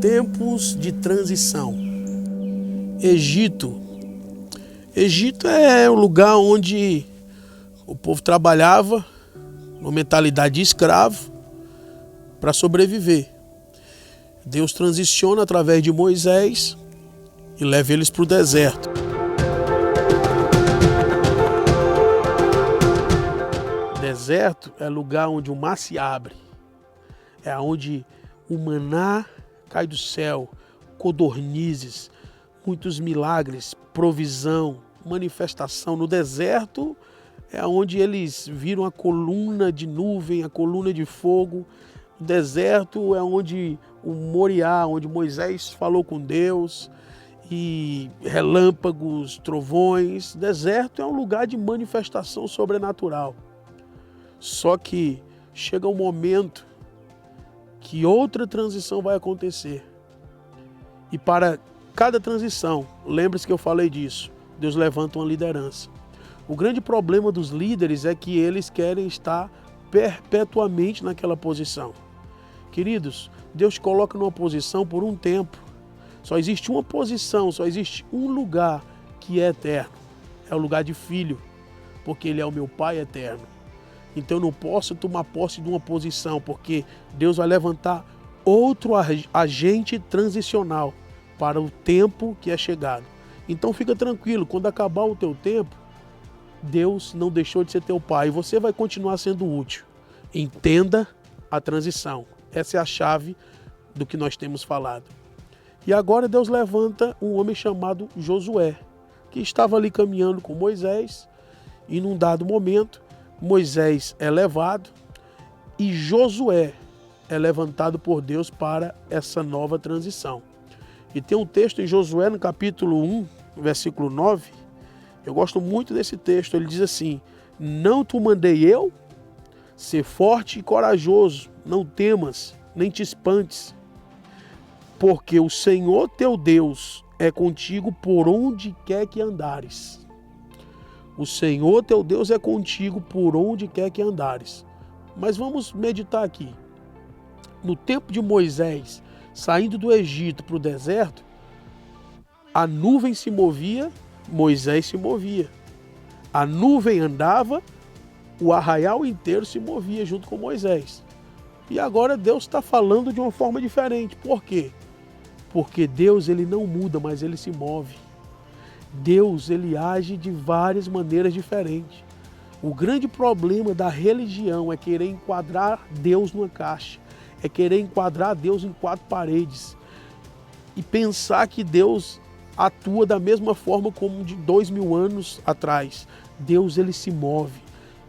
Tempos de transição. Egito. Egito é o lugar onde o povo trabalhava, uma mentalidade de escravo, para sobreviver. Deus transiciona através de Moisés e leva eles para o deserto. O deserto é lugar onde o mar se abre. É onde o maná cai do céu, codornizes, muitos milagres, provisão, manifestação. No deserto é onde eles viram a coluna de nuvem, a coluna de fogo. O deserto é onde o Moriá, onde Moisés falou com Deus, e relâmpagos, trovões. Deserto é um lugar de manifestação sobrenatural. Só que chega um momento que outra transição vai acontecer. E para cada transição, lembre-se que eu falei disso, Deus levanta uma liderança. O grande problema dos líderes é que eles querem estar perpetuamente naquela posição. Queridos, Deus coloca numa posição por um tempo. Só existe uma posição, só existe um lugar que é eterno. É o lugar de filho, porque Ele é o meu Pai eterno. Então eu não posso tomar posse de uma posição, porque Deus vai levantar outro agente transicional para o tempo que é chegado. Então fica tranquilo, quando acabar o teu tempo, Deus não deixou de ser teu Pai e você vai continuar sendo útil. Entenda a transição. Essa é a chave do que nós temos falado. E agora Deus levanta um homem chamado Josué, que estava ali caminhando com Moisés, e num dado momento, Moisés é levado e Josué é levantado por Deus para essa nova transição. E tem um texto em Josué, no capítulo 1, versículo 9, eu gosto muito desse texto, ele diz assim: não te mandei eu? Ser forte e corajoso, não temas, nem te espantes, porque o Senhor teu Deus é contigo por onde quer que andares. O Senhor teu Deus é contigo por onde quer que andares. Mas vamos meditar aqui. No tempo de Moisés, saindo do Egito para o deserto, a nuvem se movia, Moisés se movia. A nuvem andava, o arraial inteiro se movia junto com Moisés. E agora Deus está falando de uma forma diferente. Por quê? Porque Deus, ele não muda, mas ele se move. Deus, ele age de várias maneiras diferentes. O grande problema da religião é querer enquadrar Deus numa caixa. É querer enquadrar Deus em quatro paredes. E pensar que Deus atua da mesma forma como de 2000 anos atrás. Deus, ele se move.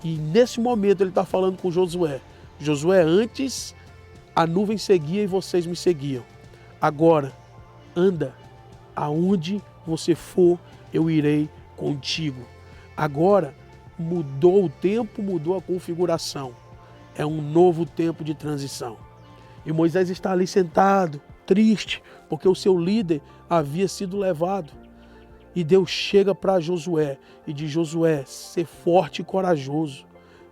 E nesse momento ele está falando com Josué. Josué, antes a nuvem seguia e vocês me seguiam. Agora, anda, aonde você for, eu irei contigo. Agora, mudou o tempo, mudou a configuração. É um novo tempo de transição. E Moisés está ali sentado, triste, porque o seu líder havia sido levado. E Deus chega para Josué e diz: Josué, ser forte e corajoso.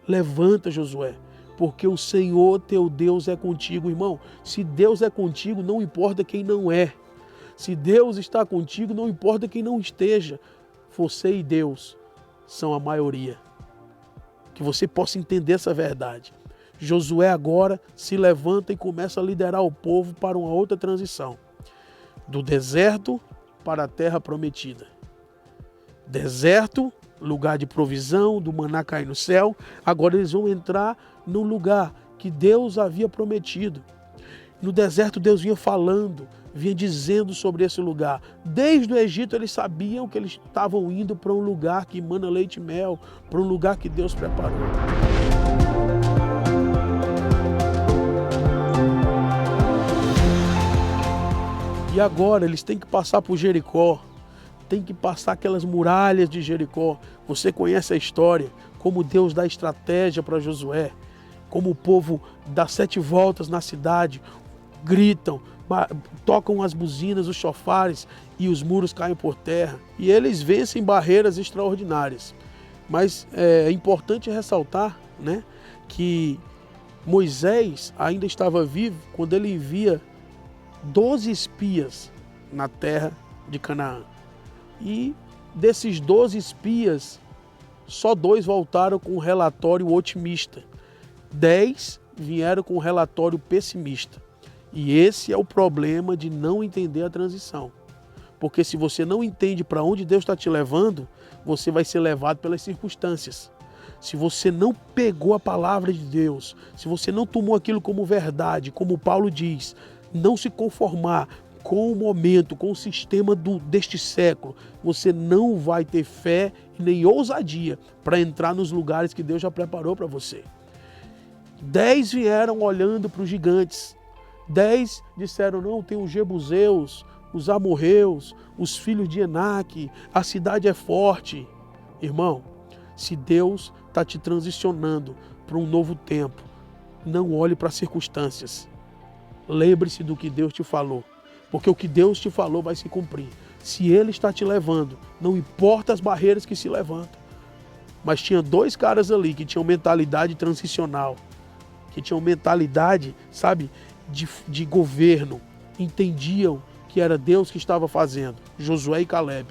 Levanta, Josué, porque o Senhor teu Deus é contigo, irmão. Se Deus é contigo, não importa quem não é. Se Deus está contigo, não importa quem não esteja. Você e Deus são a maioria. Que você possa entender essa verdade. Josué agora se levanta e começa a liderar o povo para uma outra transição. Do deserto para a terra prometida. Deserto, lugar de provisão, do maná cair no céu. Agora eles vão entrar no lugar que Deus havia prometido. No deserto Deus vinha falando, vinha dizendo sobre esse lugar. Desde o Egito eles sabiam que eles estavam indo para um lugar que emana leite e mel, para um lugar que Deus preparou. E agora eles têm que passar por Jericó, tem que passar aquelas muralhas de Jericó. Você conhece a história, como Deus dá estratégia para Josué, como o povo dá 7 voltas na cidade, gritam, tocam as buzinas, os chofares e os muros caem por terra. E eles vencem barreiras extraordinárias. Mas é importante ressaltar, né, que Moisés ainda estava vivo quando ele envia 12 espias na terra de Canaã. E desses 12 espias, só 2 voltaram com um relatório otimista. 10 vieram com um relatório pessimista. E esse é o problema de não entender a transição. Porque se você não entende para onde Deus está te levando, você vai ser levado pelas circunstâncias. Se você não pegou a palavra de Deus, se você não tomou aquilo como verdade, como Paulo diz, não se conformar com o momento, com o sistema deste século, você não vai ter fé e nem ousadia para entrar nos lugares que Deus já preparou para você. 10 vieram olhando para os gigantes. 10 disseram, não, tem os jebuseus, os amorreus, os filhos de Enaque, a cidade é forte. Irmão, se Deus está te transicionando para um novo tempo, não olhe para as circunstâncias. Lembre-se do que Deus te falou, porque o que Deus te falou vai se cumprir. Se Ele está te levando, não importa as barreiras que se levantam. Mas tinha 2 caras ali que tinham mentalidade transicional, que tinham mentalidade, sabe, de governo, entendiam que era Deus que estava fazendo, Josué e Caleb.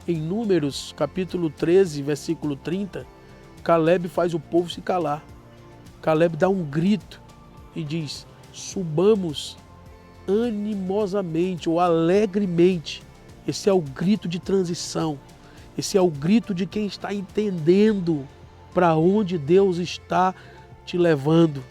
Em Números, capítulo 13, versículo 30, Caleb faz o povo se calar. Caleb dá um grito e diz, subamos animosamente ou alegremente. Esse é o grito de transição. Esse é o grito de quem está entendendo para onde Deus está te levando.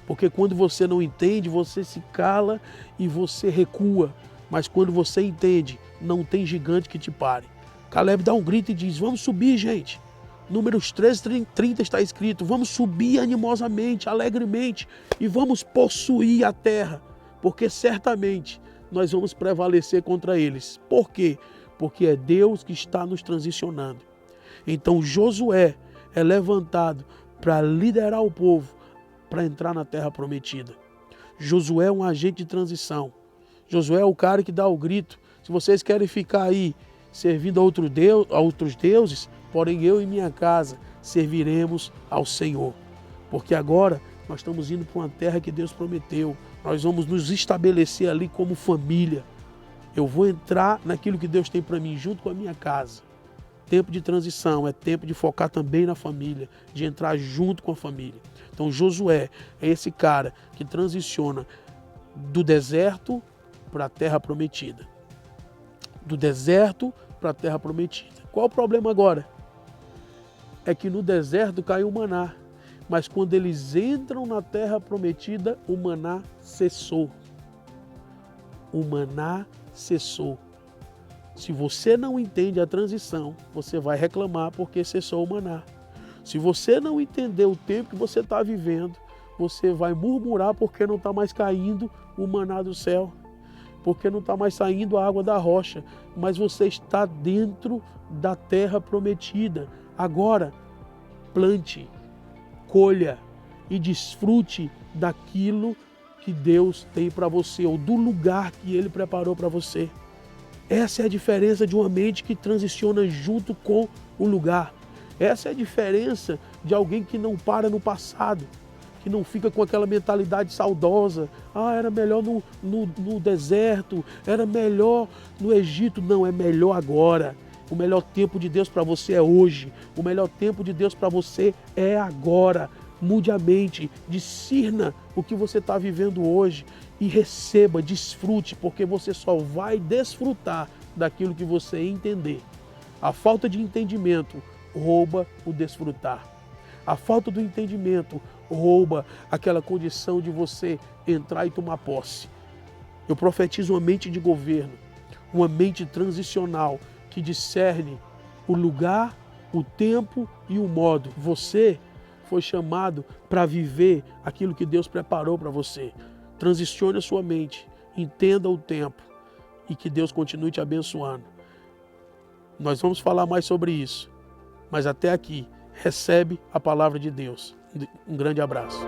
Porque quando você não entende, você se cala e você recua. Mas quando você entende, não tem gigante que te pare. Caleb dá um grito e diz, vamos subir, gente. Números 13, 30 está escrito, vamos subir animosamente, alegremente e vamos possuir a terra. Porque certamente nós vamos prevalecer contra eles. Por quê? Porque é Deus que está nos transicionando. Então Josué é levantado para liderar o povo, para entrar na terra prometida. Josué é um agente de transição. Josué é o cara que dá o grito. Se vocês querem ficar aí servindo a outros deuses, porém eu e minha casa serviremos ao Senhor. Porque agora nós estamos indo para uma terra que Deus prometeu. Nós vamos nos estabelecer ali como família. Eu vou entrar naquilo que Deus tem para mim junto com a minha casa. Tempo de transição, é tempo de focar também na família, de entrar junto com a família. Então Josué é esse cara que transiciona do deserto para a terra prometida. Do deserto para a terra prometida. Qual o problema agora? É que no deserto caiu o maná, mas quando eles entram na terra prometida, o maná cessou. O maná cessou. Se você não entende a transição, você vai reclamar porque cessou o maná. Se você não entender o tempo que você está vivendo, você vai murmurar porque não está mais caindo o maná do céu, porque não está mais saindo a água da rocha, mas você está dentro da terra prometida. Agora, plante, colha e desfrute daquilo que Deus tem para você, ou do lugar que Ele preparou para você. Essa é a diferença de uma mente que transiciona junto com o lugar. Essa é a diferença de alguém que não para no passado, que não fica com aquela mentalidade saudosa. Ah, era melhor no deserto, era melhor no Egito. Não, é melhor agora. O melhor tempo de Deus para você é hoje. O melhor tempo de Deus para você é agora. Mude a mente, discirna o que você está vivendo hoje e receba, desfrute, porque você só vai desfrutar daquilo que você entender. A falta de entendimento rouba o desfrutar. A falta do entendimento rouba aquela condição de você entrar e tomar posse. Eu profetizo uma mente de governo, uma mente transicional que discerne o lugar, o tempo e o modo. Você foi chamado para viver aquilo que Deus preparou para você. Transicione a sua mente, entenda o tempo e que Deus continue te abençoando. Nós vamos falar mais sobre isso, mas até aqui, recebe a palavra de Deus. Um grande abraço.